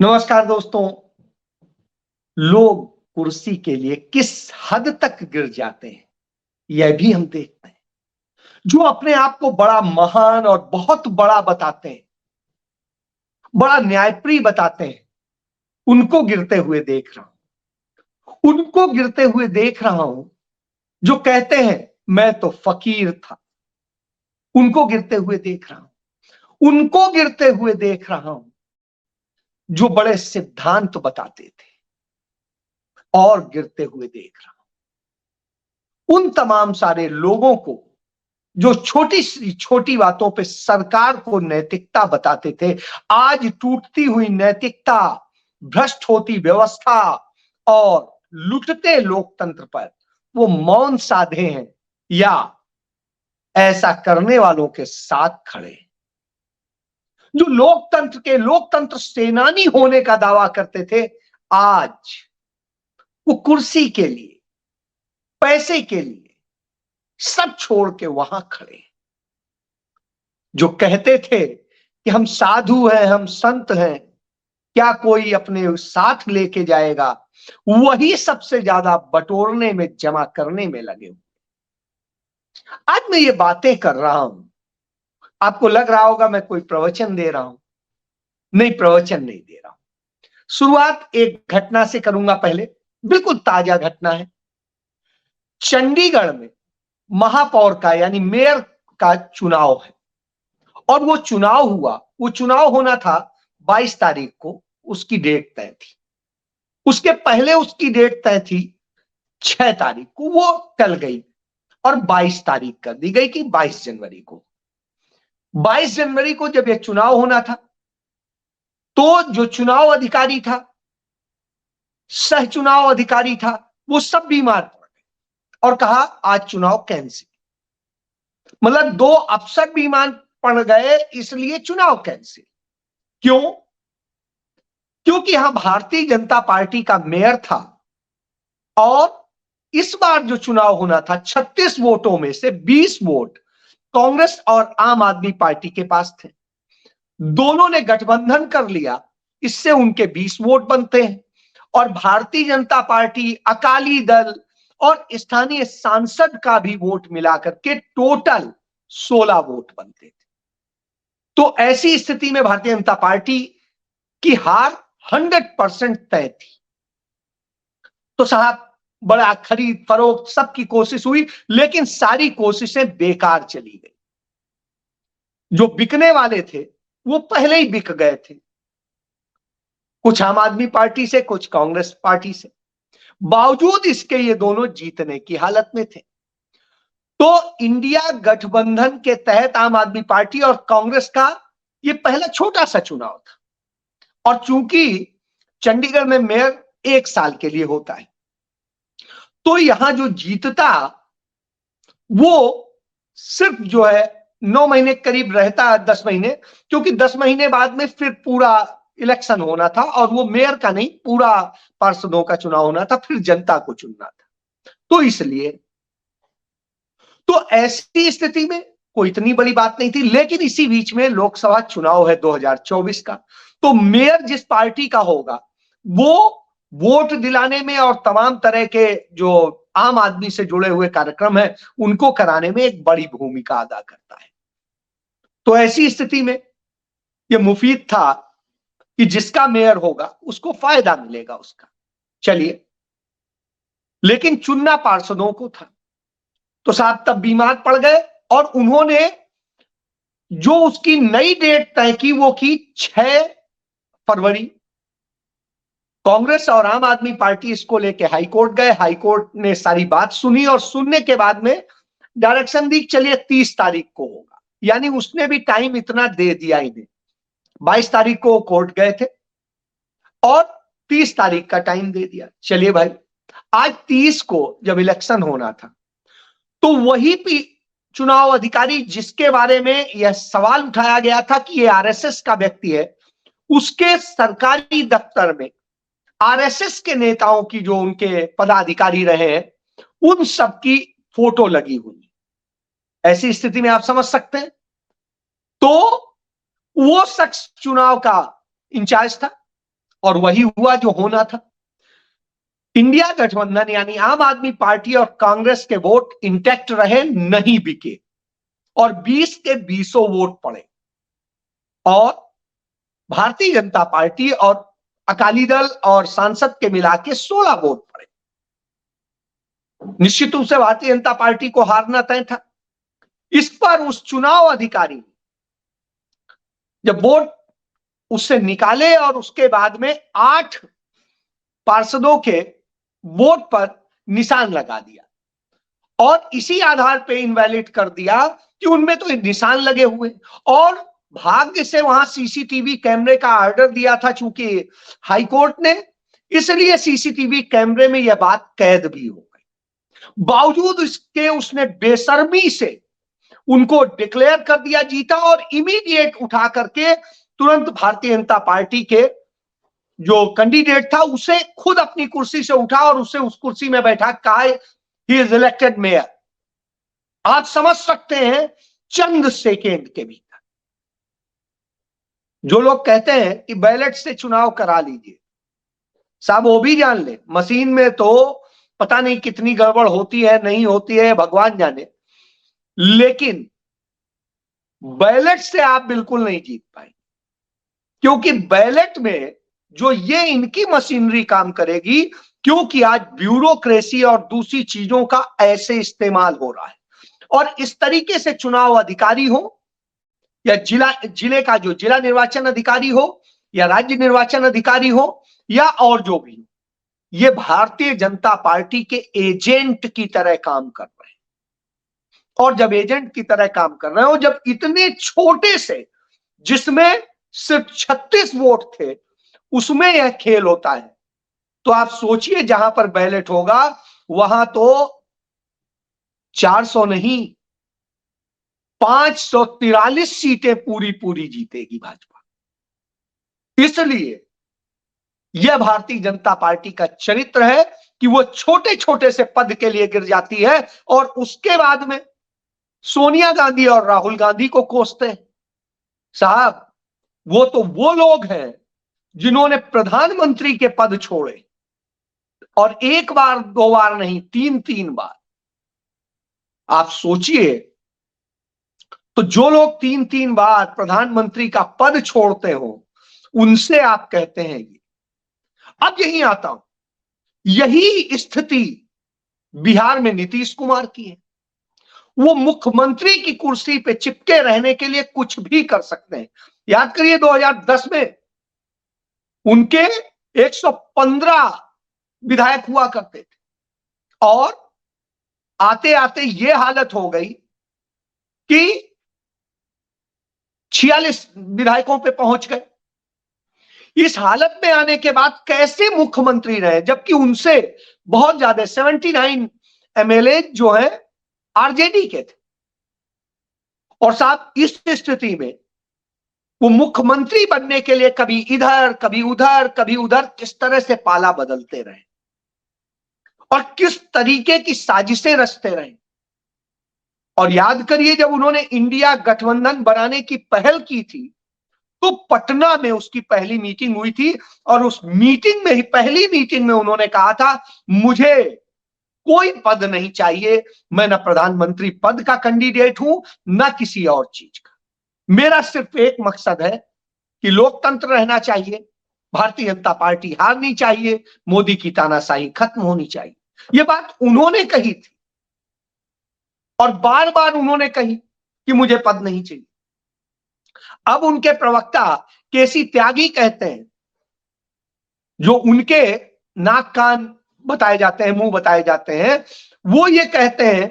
नमस्कार दोस्तों। लोग कुर्सी के लिए किस हद तक गिर जाते हैं यह भी हम देखते हैं। जो अपने आप को बड़ा महान और बहुत बड़ा बताते हैं, बड़ा न्यायप्रिय बताते हैं, उनको गिरते हुए देख रहा हूं। उनको गिरते हुए देख रहा हूं जो कहते हैं मैं तो फकीर था। उनको गिरते हुए देख रहा हूं। उनको गिरते हुए देख रहा हूं जो बड़े सिद्धांत बताते थे, और गिरते हुए देख रहा हूं उन तमाम सारे लोगों को जो छोटी सी छोटी बातों पे सरकार को नैतिकता बताते थे। आज टूटती हुई नैतिकता, भ्रष्ट होती व्यवस्था और लुटते लोकतंत्र पर वो मौन साधे हैं या ऐसा करने वालों के साथ खड़े हैं। जो लोकतंत्र सेनानी होने का दावा करते थे, आज वो कुर्सी के लिए, पैसे के लिए सब छोड़ के वहां खड़े हैं। जो कहते थे कि हम साधु हैं, हम संत हैं, क्या कोई अपने साथ लेके जाएगा, वही सबसे ज्यादा बटोरने में, जमा करने में लगे हुए। आज मैं ये बातें कर रहा हूं, आपको लग रहा होगा मैं कोई प्रवचन दे रहा हूं। नहीं, प्रवचन नहीं दे रहा हूं। शुरुआत एक घटना से करूंगा। पहले बिल्कुल ताजा घटना है। चंडीगढ़ में महापौर का यानी मेयर का चुनाव है, और वो चुनाव होना था 22 तारीख को। उसकी डेट तय थी। उसके पहले उसकी डेट तय थी 6 तारीख को, वो टल गई और 22 तारीख कर दी गई कि 22 जनवरी को। 22 जनवरी को जब यह चुनाव होना था, तो जो चुनाव अधिकारी था, सह चुनाव अधिकारी था, वो सब बीमार पड़ गए और कहा आज चुनाव कैंसिल। मतलब 2 अफसर बीमार पड़ गए, इसलिए चुनाव कैंसिल। क्यों? क्योंकि यहां भारतीय जनता पार्टी का मेयर था, और इस बार जो चुनाव होना था, 36 वोटों में से 20 वोट कांग्रेस और आम आदमी पार्टी के पास थे। दोनों ने गठबंधन कर लिया, इससे उनके 20 वोट बनते हैं, और भारतीय जनता पार्टी, अकाली दल और स्थानीय सांसद का भी वोट मिलाकर के टोटल 16 वोट बनते थे। तो ऐसी स्थिति में भारतीय जनता पार्टी की हार 100% तय थी। तो साहब, बड़ा खरीद फरोख्त सबकी कोशिश हुई, लेकिन सारी कोशिशें बेकार चली गई। जो बिकने वाले थे वो पहले ही बिक गए थे, कुछ आम आदमी पार्टी से, कुछ कांग्रेस पार्टी से। बावजूद इसके ये दोनों जीतने की हालत में थे। तो इंडिया गठबंधन के तहत आम आदमी पार्टी और कांग्रेस का ये पहला छोटा सा चुनाव था, और चूंकि चंडीगढ़ में मेयर 1 साल के लिए होता है, तो यहां जो जीतता वो सिर्फ जो है 9 महीने करीब रहता है, 10 महीने, क्योंकि 10 महीने बाद में फिर पूरा इलेक्शन होना था, और वो मेयर का नहीं, पूरा पार्षदों का चुनाव होना था, फिर जनता को चुनना था। तो इसलिए तो ऐसी स्थिति में कोई इतनी बड़ी बात नहीं थी। लेकिन इसी बीच में लोकसभा चुनाव है 2024 का। तो मेयर जिस पार्टी का होगा, वो वोट दिलाने में और तमाम तरह के जो आम आदमी से जुड़े हुए कार्यक्रम है, उनको कराने में एक बड़ी भूमिका अदा करता है। तो ऐसी स्थिति में यह मुफीद था कि जिसका मेयर होगा उसको फायदा मिलेगा उसका। चलिए, लेकिन चुनना पार्षदों को था। तो साहब तब बीमार पड़ गए, और उन्होंने जो उसकी नई डेट तय की वो की 6 फरवरी। कांग्रेस और आम आदमी पार्टी इसको लेके हाईकोर्ट गए। हाईकोर्ट ने सारी बात सुनी, और सुनने के बाद में डायरेक्शन दी, चलिए 30 तारीख को होगा। यानी उसने भी टाइम इतना दे दिया इन्हें। 22 तारीख को कोर्ट गए थे और 30 तारीख का टाइम दे दिया। चलिए भाई, आज 30 को जब इलेक्शन होना था, तो वही भी चुनाव अधिकारी जिसके बारे में यह सवाल उठाया गया था कि यह आरएसएस का व्यक्ति है, उसके सरकारी दफ्तर में आरएसएस के नेताओं की, जो उनके पदाधिकारी रहे हैं, उन सबकी फोटो लगी हुई। ऐसी स्थिति में आप समझ सकते हैं, तो वो शख्स चुनाव का इंचार्ज था, और वही हुआ जो होना था। इंडिया गठबंधन यानी आम आदमी पार्टी और कांग्रेस के वोट इंटैक्ट रहे, नहीं बिके, और 20 के 20 वोट पड़े, और भारतीय जनता पार्टी और अकाली दल और सांसद के मिला के 16 वोट पड़े। निश्चित रूप से भारतीय जनता पार्टी को हारना तय था। इस पर उस चुनाव अधिकारी ने जब वोट उससे निकाले और उसके बाद में 8 पार्षदों के वोट पर निशान लगा दिया और इसी आधार पर इनवैलिड कर दिया कि उनमें तो निशान लगे हुए, और भाग्य से वहां सीसीटीवी कैमरे का ऑर्डर दिया था चूंकि हाईकोर्ट ने, इसलिए सीसीटीवी कैमरे में यह बात कैद भी हो गई। बावजूद इसके उसने बेशर्मी से उनको डिक्लेयर कर दिया जीता और इमीडिएट उठा करके तुरंत भारतीय जनता पार्टी के जो कैंडिडेट था उसे खुद अपनी कुर्सी से उठा और उसे उस कुर्सी में बैठा, कहा ही इज इलेक्टेड मेयर। आप समझ सकते हैं चंद सेकेंड के भीतर जो लोग कहते हैं कि बैलेट से चुनाव करा लीजिए, साहब वो भी जान ले मशीन में तो पता नहीं कितनी गड़बड़ होती है, नहीं होती है, भगवान जाने, लेकिन बैलेट से आप बिल्कुल नहीं जीत पाएंगे, क्योंकि बैलेट में जो ये इनकी मशीनरी काम करेगी, क्योंकि आज ब्यूरोक्रेसी और दूसरी चीजों का ऐसे इस्तेमाल हो रहा है, और इस तरीके से चुनाव अधिकारी हो या जिले का जो जिला निर्वाचन अधिकारी हो या राज्य निर्वाचन अधिकारी हो या और जो भी, ये भारतीय जनता पार्टी के एजेंट की तरह काम कर रहे हैं। और जब एजेंट की तरह काम कर रहे हो, जब इतने छोटे से जिसमें सिर्फ 36 वोट थे उसमें यह खेल होता है, तो आप सोचिए जहां पर बैलेट होगा वहां तो 400 नहीं 543 सीटें पूरी जीतेगी भाजपा। इसलिए यह भारतीय जनता पार्टी का चरित्र है कि वो छोटे छोटे से पद के लिए गिर जाती है और उसके बाद में सोनिया गांधी और राहुल गांधी को कोसते हैं। साहब वो तो वो लोग हैं जिन्होंने प्रधानमंत्री के पद छोड़े, और एक बार दो बार नहीं, 3 बार। आप सोचिए, तो जो लोग 3 बार प्रधानमंत्री का पद छोड़ते हो उनसे आप कहते हैं ये। अब यही आता हूं, यही स्थिति बिहार में नीतीश कुमार की है। वो मुख्यमंत्री की कुर्सी पे चिपके रहने के लिए कुछ भी कर सकते हैं। याद करिए 2010 में उनके 115 विधायक हुआ करते थे, और आते आते ये हालत हो गई कि 46 विधायकों पे पहुंच गए। इस हालत में आने के बाद कैसे मुख्यमंत्री रहे, जबकि उनसे बहुत ज्यादा 79 एमएलए जो है आरजेडी के थे। और साहब इस स्थिति में वो मुख्यमंत्री बनने के लिए कभी इधर कभी उधर कभी उधर किस तरह से पाला बदलते रहे और किस तरीके की साजिशें रचते रहे। और याद करिए जब उन्होंने इंडिया गठबंधन बनाने की पहल की थी तो पटना में उसकी पहली मीटिंग हुई थी, और उस मीटिंग में ही पहली मीटिंग में उन्होंने कहा था मुझे कोई पद नहीं चाहिए, मैं न प्रधानमंत्री पद का कैंडिडेट हूं न किसी और चीज का, मेरा सिर्फ एक मकसद है कि लोकतंत्र रहना चाहिए, भारतीय जनता पार्टी हारनी चाहिए, मोदी की तानाशाही खत्म होनी चाहिए। यह बात उन्होंने कही थी और बार बार उन्होंने कही कि मुझे पद नहीं चाहिए। अब उनके प्रवक्ता केसी त्यागी कहते हैं, जो उनके नाक कान बताए जाते हैं, मुंह बताए जाते हैं, वो ये कहते हैं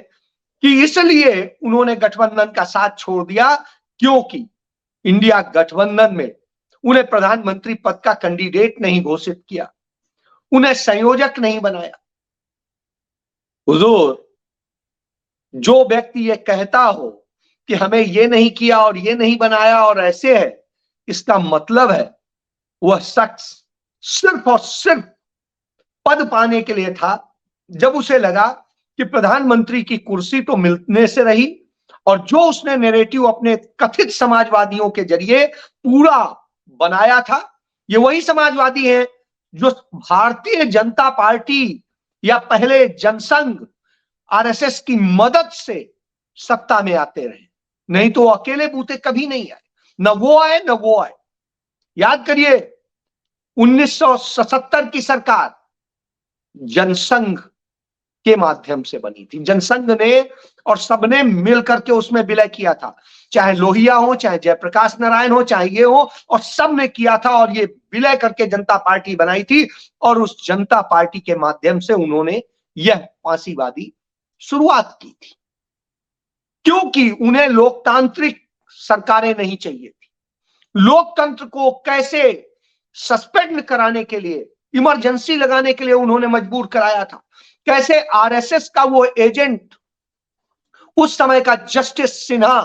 कि इसलिए उन्होंने गठबंधन का साथ छोड़ दिया क्योंकि इंडिया गठबंधन में उन्हें प्रधानमंत्री पद का कैंडिडेट नहीं घोषित किया, उन्हें संयोजक नहीं बनाया। हुजूर, जो व्यक्ति ये कहता हो कि हमें ये नहीं किया और ये नहीं बनाया और ऐसे है, इसका मतलब है वह शख्स सिर्फ और सिर्फ पद पाने के लिए था। जब उसे लगा कि प्रधानमंत्री की कुर्सी तो मिलने से रही, और जो उसने नैरेटिव अपने कथित समाजवादियों के जरिए पूरा बनाया था ये वही समाजवादी हैं जो भारतीय जनता पार्टी या पहले जनसंघ आरएसएस की मदद से सत्ता में आते रहे, नहीं तो अकेले बूते कभी नहीं आए, न वो आए न वो आए। याद करिए 1977 की सरकार जनसंघ के माध्यम से बनी थी। जनसंघ ने और सबने मिलकर के उसमें विलय किया था, चाहे लोहिया हो, चाहे जयप्रकाश नारायण हो, चाहे ये हो, और सब ने किया था और ये विलय करके जनता पार्टी बनाई थी। और उस जनता पार्टी के माध्यम से उन्होंने यह फांसीवादी शुरुआत की थी, क्योंकि उन्हें लोकतांत्रिक सरकारें नहीं चाहिए थी। लोकतंत्र को कैसे सस्पेंड कराने के लिए, इमरजेंसी लगाने के लिए उन्होंने मजबूर कराया था। कैसे आरएसएस का वो एजेंट, उस समय का जस्टिस सिन्हा,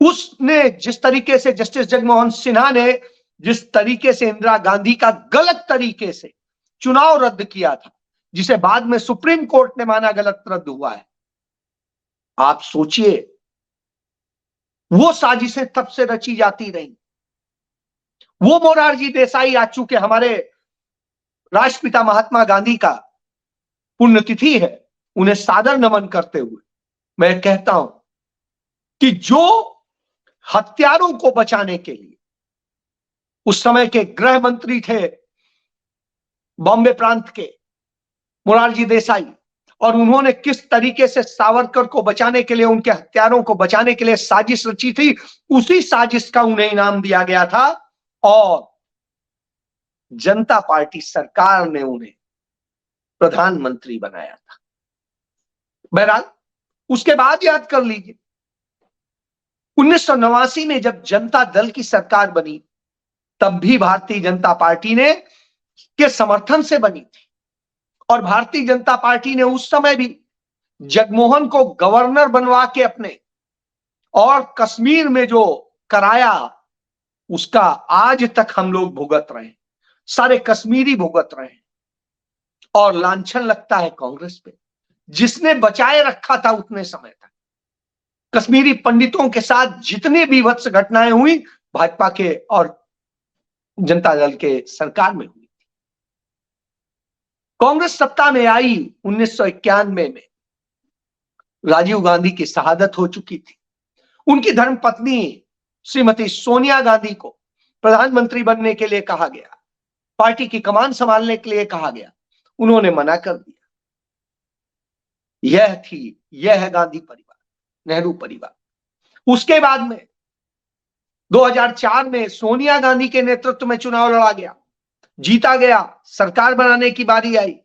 उसने जिस तरीके से, जस्टिस जगमोहन सिन्हा ने जिस तरीके से इंदिरा गांधी का गलत तरीके से चुनाव रद्द किया था, जिसे बाद में सुप्रीम कोर्ट ने माना गलत रद्द हुआ है, आप सोचिए वो साजिशें तब से रची जाती रही। वो मोरारजी देसाई, आज चूंकि हमारे राष्ट्रपिता महात्मा गांधी का पुण्यतिथि है, उन्हें सादर नमन करते हुए मैं कहता हूं कि जो हत्यारों को बचाने के लिए उस समय के गृह मंत्री थे बॉम्बे प्रांत के मोरारजी देसाई, और उन्होंने किस तरीके से सावरकर को बचाने के लिए, उनके हत्यारों को बचाने के लिए साजिश रची थी, उसी साजिश का उन्हें इनाम दिया गया था और जनता पार्टी सरकार ने उन्हें प्रधानमंत्री बनाया था। बहरहाल उसके बाद याद कर लीजिए 1989 में जब जनता दल की सरकार बनी, तब भी भारतीय जनता पार्टी ने के समर्थन से बनी थी। और भारतीय जनता पार्टी ने उस समय भी जगमोहन को गवर्नर बनवा के अपने, और कश्मीर में जो कराया उसका आज तक हम लोग भुगत रहे हैं, सारे कश्मीरी भुगत रहे हैं। और लांछन लगता है कांग्रेस पे, जिसने बचाए रखा था उतने समय तक। कश्मीरी पंडितों के साथ जितनी बीभत्स घटनाएं हुई, भाजपा के और जनता दल के सरकार में हुई। कांग्रेस सत्ता में आई 1991 में, राजीव गांधी की शहादत हो चुकी थी। उनकी धर्मपत्नी श्रीमती सोनिया गांधी को प्रधानमंत्री बनने के लिए कहा गया, पार्टी की कमान संभालने के लिए कहा गया, उन्होंने मना कर दिया। यह है गांधी परिवार, नेहरू परिवार। उसके बाद में 2004 में सोनिया गांधी के नेतृत्व में चुनाव लड़ा गया, जीता गया, सरकार बनाने की बारी आई,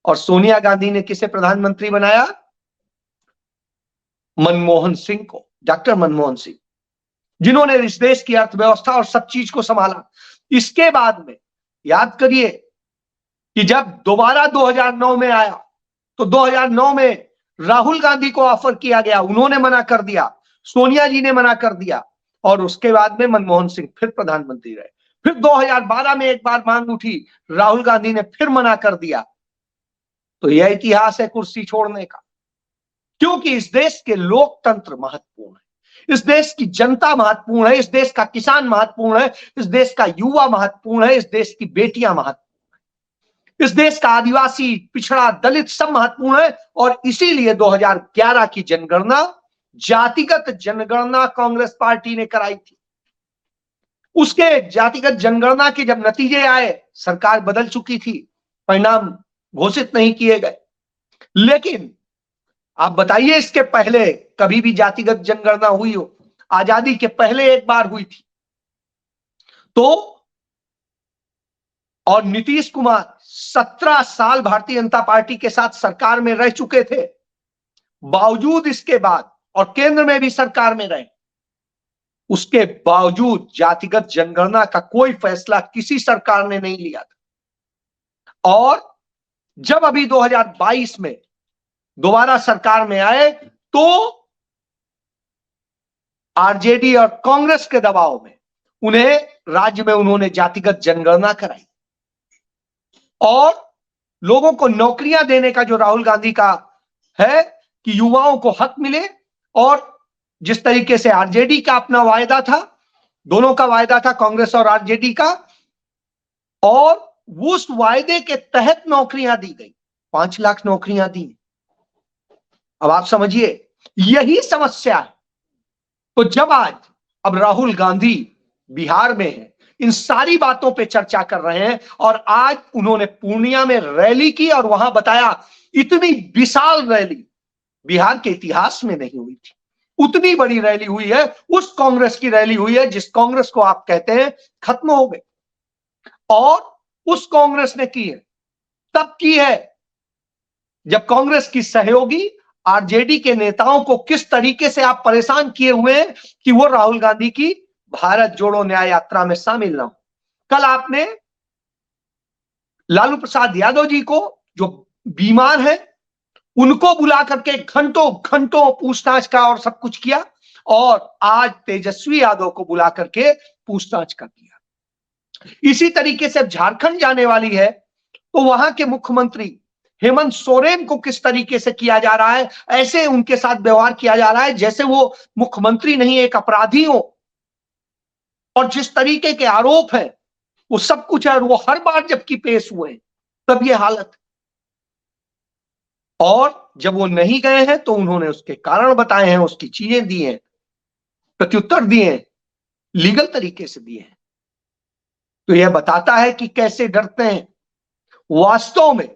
और सोनिया गांधी ने किसे प्रधानमंत्री बनाया? मनमोहन सिंह को, डॉक्टर मनमोहन सिंह, जिन्होंने इस देश की अर्थव्यवस्था और सब चीज को संभाला। इसके बाद में याद करिए कि जब दोबारा 2009 में आया, तो 2009 में राहुल गांधी को ऑफर किया गया, उन्होंने मना कर दिया, सोनिया जी ने मना कर दिया, और उसके बाद में मनमोहन सिंह फिर प्रधानमंत्री रहे। फिर 2012 में एक बार मांग उठी, राहुल गांधी ने फिर मना कर दिया। तो यह इतिहास है कुर्सी छोड़ने का, क्योंकि इस देश के लोकतंत्र महत्वपूर्ण है, इस देश की जनता महत्वपूर्ण है, इस देश का किसान महत्वपूर्ण है, इस देश का युवा महत्वपूर्ण है, इस देश की बेटियां महत्वपूर्ण है, इस देश का आदिवासी, पिछड़ा, दलित सब महत्वपूर्ण है। और इसीलिए 2011 की जनगणना, जातिगत जनगणना कांग्रेस पार्टी ने कराई थी। उसके जातिगत जनगणना के जब नतीजे आए, सरकार बदल चुकी थी, परिणाम घोषित नहीं किए गए। लेकिन आप बताइए, इसके पहले कभी भी जातिगत जनगणना हुई हो? आजादी के पहले एक बार हुई थी। तो और नीतीश कुमार 17 साल भारतीय जनता पार्टी के साथ सरकार में रह चुके थे, बावजूद इसके बाद, और केंद्र में भी सरकार में रहे, उसके बावजूद जातिगत जनगणना का कोई फैसला किसी सरकार ने नहीं लिया था। और जब अभी 2022 में दोबारा सरकार में आए, तो आरजेडी और कांग्रेस के दबाव में उन्हें राज्य में उन्होंने जातिगत जनगणना कराई, और लोगों को नौकरियां देने का जो राहुल गांधी का है कि युवाओं को हक मिले, और जिस तरीके से आरजेडी का अपना वायदा था दोनों का वायदा था, कांग्रेस और आरजेडी का, और उस वायदे के तहत नौकरियां दी गई, 5 लाख नौकरियां दी। अब आप समझिए, यही समस्या है। तो जब आज अब राहुल गांधी बिहार में है, इन सारी बातों पे चर्चा कर रहे हैं, और आज उन्होंने पूर्णिया में रैली की और वहां बताया, इतनी विशाल रैली बिहार के इतिहास में नहीं हुई थी, उतनी बड़ी रैली हुई है, उस कांग्रेस की रैली हुई है जिस कांग्रेस को आप कहते हैं खत्म हो गए। और उस कांग्रेस ने की है, तब की है जब कांग्रेस की सहयोगी आरजेडी के नेताओं को किस तरीके से आप परेशान किए हुए हैं कि वो राहुल गांधी की भारत जोड़ो न्याय यात्रा में शामिल ना हो। कल आपने लालू प्रसाद यादव जी को, जो बीमार है, उनको बुला करके घंटों घंटों पूछताछ का और सब कुछ किया, और आज तेजस्वी यादव को बुला करके पूछताछ का किया। इसी तरीके से झारखंड जाने वाली है तो वहां के मुख्यमंत्री हेमंत सोरेन को किस तरीके से किया जा रहा है, ऐसे उनके साथ व्यवहार किया जा रहा है जैसे वो मुख्यमंत्री नहीं, एक अपराधी हो। और जिस तरीके के आरोप हैं वो सब कुछ है, और वो हर बार जबकि पेश हुए तब ये हालत। और जब वो नहीं गए हैं तो उन्होंने उसके कारण बताए हैं, उसकी चीजें दी हैं, प्रत्युत्तर दिए हैं, लीगल तरीके से दिए हैं। तो यह बताता है कि कैसे डरते हैं वास्तव में।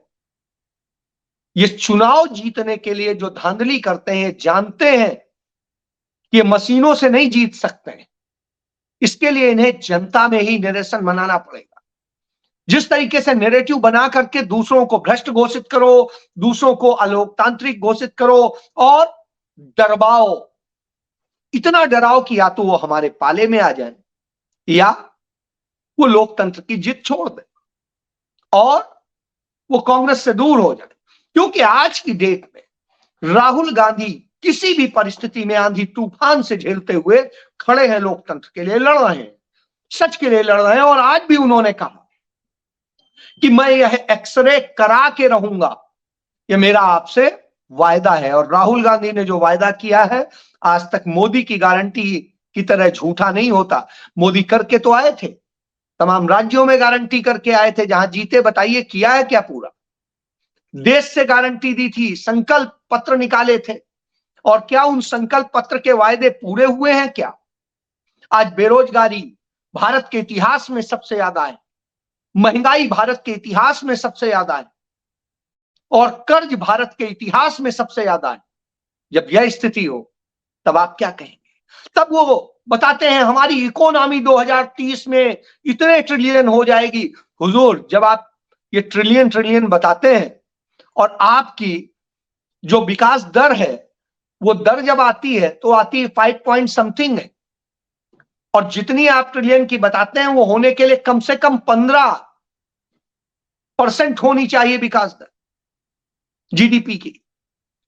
ये चुनाव जीतने के लिए जो धांधली करते हैं, जानते हैं कि मशीनों से नहीं जीत सकते हैं, इसके लिए इन्हें जनता में ही निरसन मनाना पड़ेगा। जिस तरीके से नैरेटिव बना करके दूसरों को भ्रष्ट घोषित करो, दूसरों को अलोकतांत्रिक घोषित करो और डरवाओ, इतना डराओ कि या तो वो हमारे पाले में आ जाए या वो लोकतंत्र की जिद छोड़ दे और वो कांग्रेस से दूर हो जाए। क्योंकि आज की डेट में राहुल गांधी किसी भी परिस्थिति में आंधी तूफान से झेलते हुए खड़े हैं, लोकतंत्र के लिए लड़ रहे हैं, सच के लिए लड़ रहे हैं। और आज भी उन्होंने कहा कि मैं यह एक्सरे करा के रहूंगा, यह मेरा आपसे वायदा है। और राहुल गांधी ने जो वायदा किया है, आज तक मोदी की गारंटी की तरह झूठा नहीं होता। मोदी करके तो आए थे, तमाम राज्यों में गारंटी करके आए थे, जहां जीते बताइए किया है क्या पूरा? देश से गारंटी दी थी, संकल्प पत्र निकाले थे, और क्या उन संकल्प पत्र के वायदे पूरे हुए हैं क्या? आज बेरोजगारी भारत के इतिहास में सबसे ज्यादा है, महंगाई भारत के इतिहास में सबसे ज्यादा है, और कर्ज भारत के इतिहास में सबसे ज्यादा है। जब यह स्थिति हो तब आप क्या कहेंगे? तब वो बताते हैं हमारी इकोनॉमी 2030 में इतने ट्रिलियन हो जाएगी। हुजूर, जब आप ये ट्रिलियन ट्रिलियन बताते हैं और आपकी जो विकास दर है, वो दर जब आती है तो आती है 5 पॉइंट समथिंग है, और जितनी आप ट्रिलियन की बताते हैं वो होने के लिए कम से कम 15% होनी चाहिए विकास दर जीडीपी की।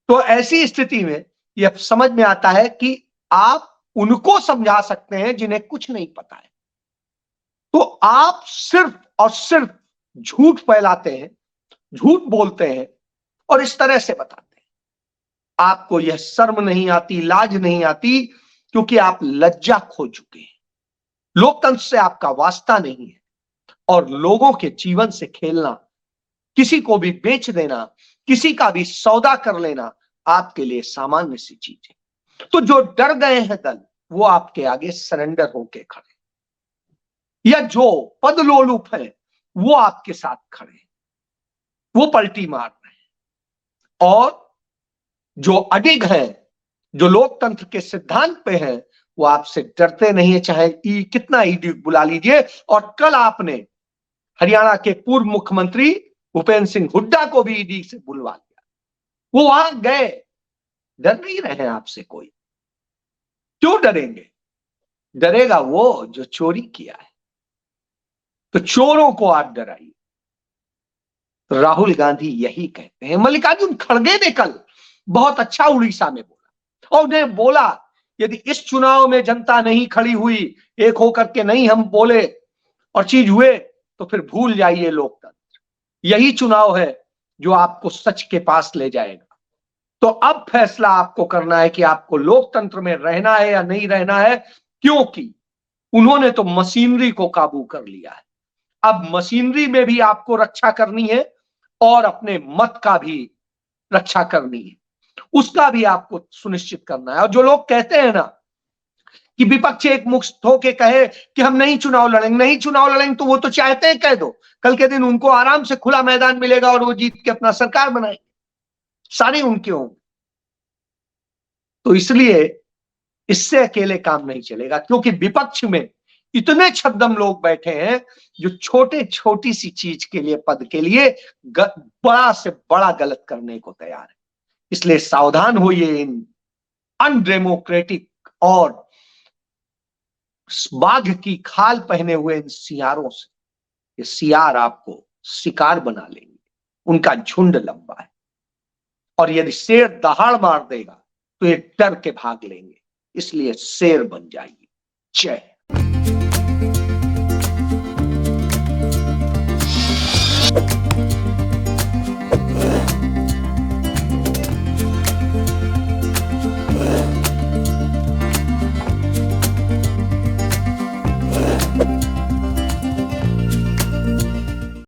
तो ऐसी स्थिति में यह समझ में आता है कि आप उनको समझा सकते हैं जिन्हें कुछ नहीं पता है। तो आप सिर्फ और सिर्फ झूठ फैलाते हैं, झूठ बोलते हैं और इस तरह से बताते हैं। आपको यह शर्म नहीं आती, लाज नहीं आती, क्योंकि आप लज्जा खो चुके हैं। लोकतंत्र से आपका वास्ता नहीं है, और लोगों के जीवन से खेलना, किसी को भी बेच देना, किसी का भी सौदा कर लेना आपके लिए सामान्य सी चीज है। तो जो डर गए हैं दल, वो आपके आगे सरेंडर होके खड़े, या जो पदलोलुप है वो आपके साथ खड़े, वो पलटी मार रहे हैं। और जो अडिग हैं, जो लोकतंत्र के सिद्धांत पे हैं, वो आपसे डरते नहीं है, चाहे कितना ईडी बुला लीजिए। और कल आपने हरियाणा के पूर्व मुख्यमंत्री भूपेंद्र सिंह हुड्डा को भी ईडी से बुलवा लिया, वो वहां गए। डर नहीं रहे आपसे कोई, क्यों डरेंगे? डरेगा वो जो चोरी किया है। तो चोरों को आप डराइए। तो राहुल गांधी यही कहते हैं। मल्लिकार्जुन खड़गे ने कल बहुत अच्छा उड़ीसा में बोला, और उन्हें बोला यदि इस चुनाव में जनता नहीं खड़ी हुई, एक होकर के नहीं हम बोले और चीज हुए, तो फिर भूल जाइए लोकतंत्र। यही चुनाव है जो आपको सच के पास ले जाएगा। तो अब फैसला आपको करना है कि आपको लोकतंत्र में रहना है या नहीं रहना है, क्योंकि उन्होंने तो मशीनरी को काबू कर लिया है। अब मशीनरी में भी आपको रक्षा करनी है और अपने मत का भी रक्षा करनी है, उसका भी आपको सुनिश्चित करना है। और जो लोग कहते हैं ना कि विपक्ष एक मुक्त होके कहे कि हम नहीं चुनाव लड़ेंगे, तो वो तो चाहते हैं कह दो, कल के दिन उनको आराम से खुला मैदान मिलेगा और वो जीत के अपना सरकार बनाएंगे, सारे उनके होंगे। तो इसलिए इससे अकेले काम नहीं चलेगा, क्योंकि विपक्ष में इतने छद्म लोग बैठे हैं जो छोटी सी चीज के लिए, पद के लिए बड़ा से बड़ा गलत करने को तैयार है। इसलिए सावधान होइए इन अनडेमोक्रेटिक और बाघ की खाल पहने हुए इन सियारों से। ये सियार आपको शिकार बना लेंगे, उनका झुंड लंबा है, और यदि शेर दहाड़ मार देगा तो ये डर के भाग लेंगे। इसलिए शेर बन जाइए। जय।